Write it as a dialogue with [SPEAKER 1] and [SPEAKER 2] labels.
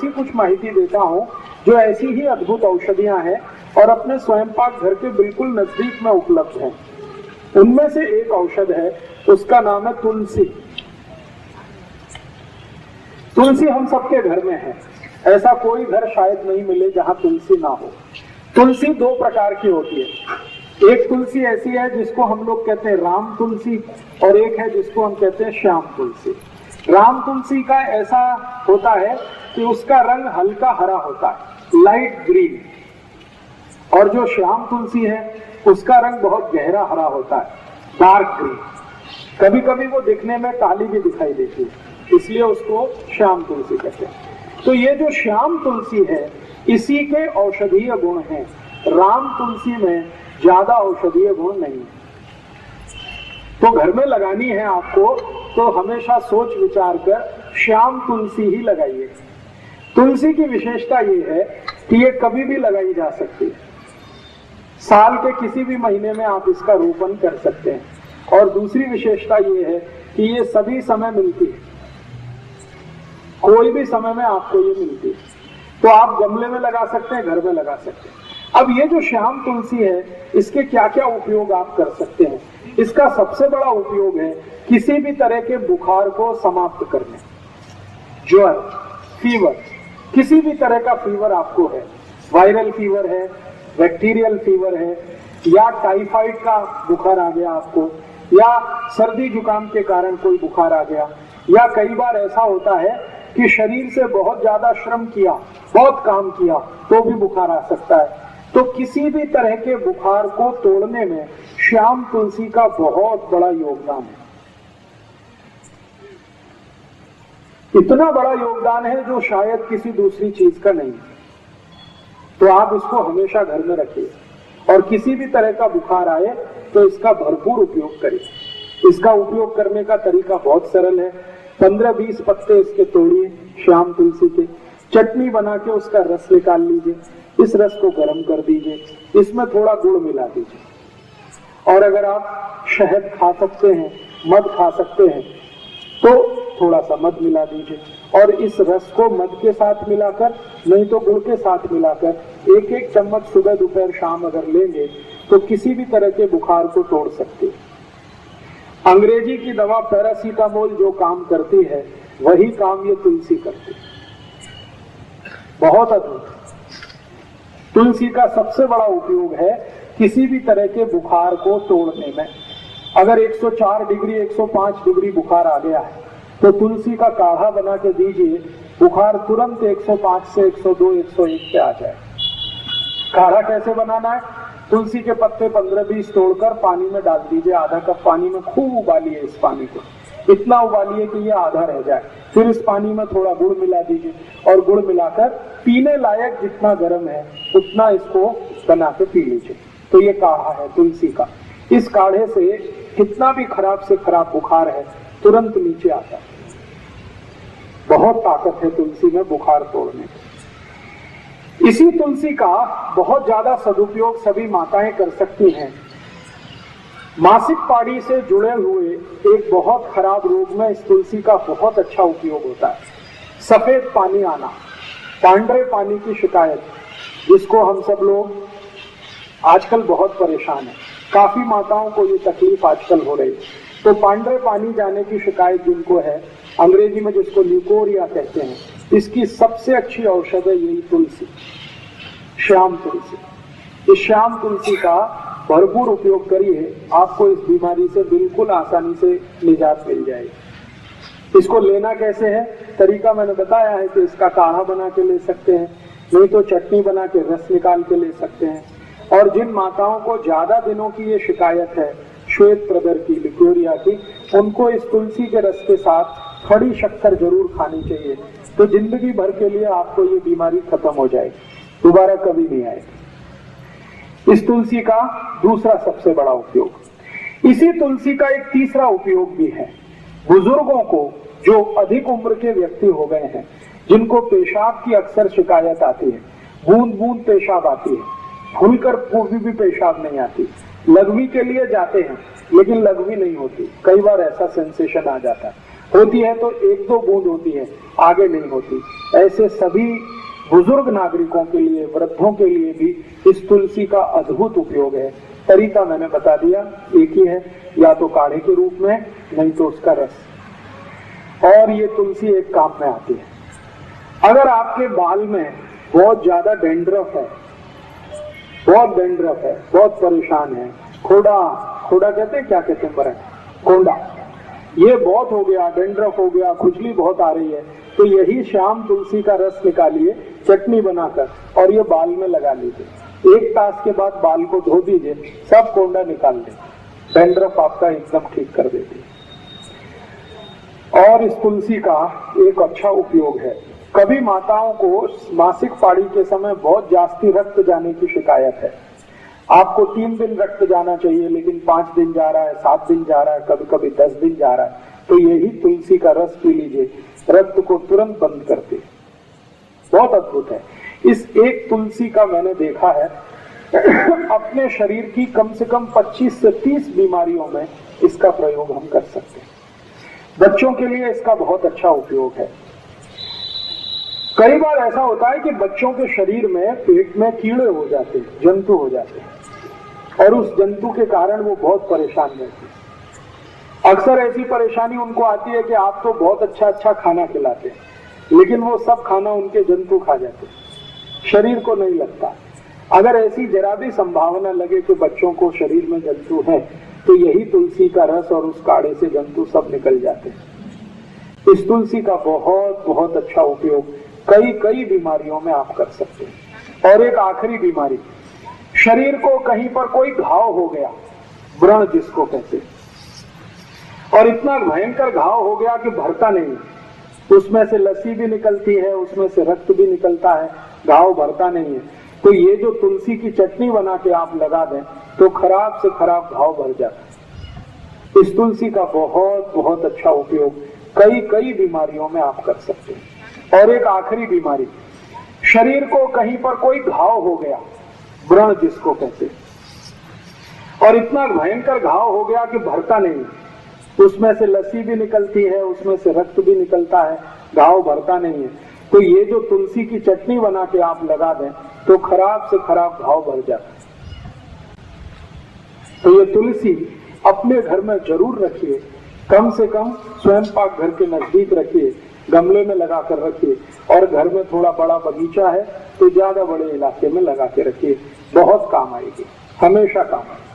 [SPEAKER 1] कुछ माहिती देता हूँ जो ऐसी ही अद्भुत औषधियां हैं और अपने स्वयं पाक घर के बिल्कुल नजदीक में उपलब्ध हैं। उनमें से एक औषध है, उसका नाम है तुलसी। तुलसी हम सबके घर में है, ऐसा कोई घर शायद नहीं मिले जहां तुलसी ना हो। तुलसी दो प्रकार की होती है। एक तुलसी ऐसी है जिसको हम लोग कहते हैं राम तुलसी, और एक है जिसको हम कहते हैं श्याम तुलसी। राम तुलसी का ऐसा होता है कि उसका रंग हल्का हरा होता है, लाइट ग्रीन, और जो श्याम तुलसी है उसका रंग बहुत गहरा हरा होता है, डार्क ग्रीन। कभी कभी वो दिखने में काली भी दिखाई देती है, इसलिए उसको श्याम तुलसी कहते हैं। तो ये जो श्याम तुलसी है इसी के औषधीय गुण हैं। राम तुलसी में ज्यादा औषधीय गुण नहीं है। तो घर में लगानी है आपको तो हमेशा सोच विचार कर श्याम तुलसी ही लगाइए। तुलसी की विशेषता ये है कि ये कभी भी लगाई जा सकती है, साल के किसी भी महीने में आप इसका रोपण कर सकते हैं। और दूसरी विशेषता ये है कि ये सभी समय मिलती है, कोई भी समय में आपको ये मिलती है। तो आप गमले में लगा सकते हैं, घर में लगा सकते हैं। अब ये जो श्याम तुलसी है इसके क्या क्या उपयोग आप कर सकते हैं। इसका सबसे बड़ा उपयोग है किसी भी तरह के बुखार को समाप्त करने, ज्वर, फीवर, किसी भी तरह का फीवर आपको है, वायरल फीवर है, बैक्टीरियल फीवर है, या टाइफाइड का बुखार आ गया आपको, या सर्दी जुकाम के कारण कोई बुखार आ गया, या कई बार ऐसा होता है कि शरीर से बहुत ज्यादा श्रम किया, बहुत काम किया तो भी बुखार आ सकता है। तो किसी भी तरह के बुखार को तोड़ने में श्याम तुलसी का बहुत बड़ा योगदान है। इतना बड़ा योगदान है जो शायद किसी दूसरी चीज का नहीं। तो आप इसको हमेशा घर में रखिए और किसी भी तरह का बुखार आए तो इसका भरपूर उपयोग करिए। इसका उपयोग करने का तरीका बहुत सरल है। 15-20 पत्ते इसके तोड़िए श्याम तुलसी के, चटनी बना के उसका रस निकाल लीजिए, इस रस को गर्म कर दीजिए, इसमें थोड़ा गुड़ मिला दीजिए, और अगर आप शहद खा सकते हैं, मध खा सकते हैं तो थोड़ा सा मध मिला दीजिए, और इस रस को मध के साथ मिलाकर, नहीं तो गुड़ के साथ मिलाकर 1-1 चम्मच सुबह दोपहर शाम अगर लेंगे तो किसी भी तरह के बुखार को तोड़ सकते हैं। अंग्रेजी की दवा पैरासीटामोल जो काम करती है वही काम ये तुलसी करती है। बहुत अद्भुत। तुलसी का सबसे बड़ा उपयोग है किसी भी तरह के बुखार को तोड़ने में। अगर 104 डिग्री 105 डिग्री बुखार आ गया है तो तुलसी का काढ़ा बना के दीजिए, बुखार तुरंत 105 से 102 101 पे आ जाए। काढ़ा कैसे बनाना है? तुलसी के पत्ते 15-20 तोड़कर पानी में डाल दीजिए, आधा कप पानी में खूब उबालिए। इस पानी को इतना उबालिए कि ये आधा रह जाए, फिर इस पानी में थोड़ा गुड़ मिला दीजिए, और गुड़ मिलाकर पीने लायक जितना गर्म है उतना इसको बना के पी लीजिए। तो ये काढ़ा है तुलसी का। इस काढ़े से कितना भी खराब से खराब बुखार है तुरंत नीचे आता है। बहुत ताकत है तुलसी में बुखार तोड़ने। इसी तुलसी का बहुत ज्यादा सदुपयोग सभी माताएं कर सकती हैं। मासिक पाड़ी से जुड़े हुए एक बहुत खराब रोग में इस तुलसी का बहुत अच्छा उपयोग होता है। सफेद पानी आना, पांडरे पानी की शिकायत, जिसको हम सब लोग आजकल बहुत परेशान हैं। काफी माताओं को ये तकलीफ आजकल हो रही है। तो पांडरे पानी जाने की शिकायत जिनको है, अंग्रेजी में जिसको ल्यूकोरिया कहते हैं, इसकी सबसे अच्छी औषध है यही तुलसी, श्याम तुलसी। इस श्याम तुलसी का भरपूर उपयोग करिए, आपको इस बीमारी से बिल्कुल आसानी से निजात मिल जाएगी। इसको लेना कैसे है? तरीका मैंने बताया है कि इसका काढ़ा बना के ले सकते हैं, नहीं तो चटनी बना के रस निकाल के ले सकते हैं। और जिन माताओं को ज्यादा दिनों की ये शिकायत है श्वेत प्रदर की, ल्यूकोरिया की, उनको इस तुलसी के रस के साथ खड़ी शक्कर जरूर खानी चाहिए। तो जिंदगी भर के लिए आपको ये बीमारी खत्म हो जाएगी, दोबारा कभी नहीं आएगी। इस तुलसी का दूसरा सबसे बड़ा उपयोग। इसी तुलसी का एक तीसरा उपयोग भी है। बुजुर्गों को, जो अधिक उम्र के व्यक्ति हो गए हैं, जिनको पेशाब की अक्सर शिकायत आती है, बूंद बूंद पेशाब आती है, खुलकर पूरी भी पेशाब नहीं आती, लघवी के लिए जाते हैं लेकिन लघवी नहीं होती, कई बार ऐसा सेंसेशन आ जाता है, होती है तो एक दो बूंद होती है, आगे नहीं होती। ऐसे सभी बुजुर्ग नागरिकों के लिए, वृद्धों के लिए भी इस तुलसी का अद्भुत उपयोग है। तरीका मैंने बता दिया, एक ही है, या तो काढ़े के रूप में, नहीं तो उसका रस। और ये तुलसी एक काम में आती है। अगर आपके बाल में बहुत ज्यादा डेंड्रफ है, बहुत डेंड्रफ है, बहुत परेशान है, खोड़ा कहते हैं, क्या कहते हैं बरन, कोंडा, ये बहुत हो गया, डेंड्रफ हो गया, खुजली बहुत आ रही है, तो यही शाम तुलसी का रस निकालिए चटनी बनाकर और ये बाल में लगा लीजिए। 1 तास के बाद बाल को धो दीजिए, सब कोंडा निकाल दे, डेंड्रफ आपका एकदम ठीक कर देती है। और इस तुलसी का एक अच्छा उपयोग है, कभी माताओं को मासिक पाड़ी के समय बहुत जास्ती रक्त जाने की शिकायत है। आपको 3 दिन रक्त जाना चाहिए, लेकिन 5 दिन जा रहा है, 7 दिन जा रहा है, कभी कभी 10 दिन जा रहा है, तो यही तुलसी का रस पी लीजिए, रक्त को तुरंत बंद करते, बहुत अद्भुत है। इस एक तुलसी का मैंने देखा है अपने शरीर की कम से कम 25 से 30 बीमारियों में इसका प्रयोग हम कर सकते हैं। बच्चों के लिए इसका बहुत अच्छा उपयोग है। कई बार ऐसा होता है कि बच्चों के शरीर में, पेट में कीड़े हो जाते हैं, जंतु हो जाते हैं, और उस जंतु के कारण वो बहुत परेशान रहते हैं। अक्सर ऐसी परेशानी उनको आती है कि आप तो बहुत अच्छा अच्छा खाना खिलाते हैं, लेकिन वो सब खाना उनके जंतु खा जाते हैं, शरीर को नहीं लगता। अगर ऐसी जरा भी संभावना लगे कि बच्चों को शरीर में जंतु है, तो यही तुलसी का रस और उस काढ़े से जंतु सब निकल जाते हैं। इस तुलसी का बहुत बहुत अच्छा उपयोग कई बीमारियों में आप कर सकते हैं। और एक आखिरी बीमारी, शरीर को कहीं पर कोई घाव हो गया, व्रण जिसको कहते हैं, और इतना भयंकर घाव हो गया कि भरता नहीं, उसमें से लस्सी भी निकलती है, उसमें से रक्त भी निकलता है, घाव भरता नहीं है, तो ये जो तुलसी की चटनी बना के आप लगा दें तो खराब से खराब घाव भर जाता है। इस तुलसी का बहुत बहुत अच्छा उपयोग कई बीमारियों में आप कर सकते हैं। और एक आखिरी बीमारी, शरीर को कहीं पर कोई घाव हो गया, व्रण जिसको कहते हैं, और इतना भयंकर घाव हो गया कि भरता नहीं, उसमें से लस्सी भी निकलती है, उसमें से रक्त भी निकलता है, घाव भरता नहीं है, तो ये जो तुलसी की चटनी बना के आप लगा दें तो खराब से खराब घाव भर जाता है। तो ये तुलसी अपने घर में जरूर रखिए, कम से कम स्वयं पाक घर के नजदीक रखिए, गमले में लगा कर रखिए, और घर में थोड़ा बड़ा बगीचा है तो ज्यादा बड़े इलाके में लगा के रखिए, बहुत काम आएगी, हमेशा काम आएगी।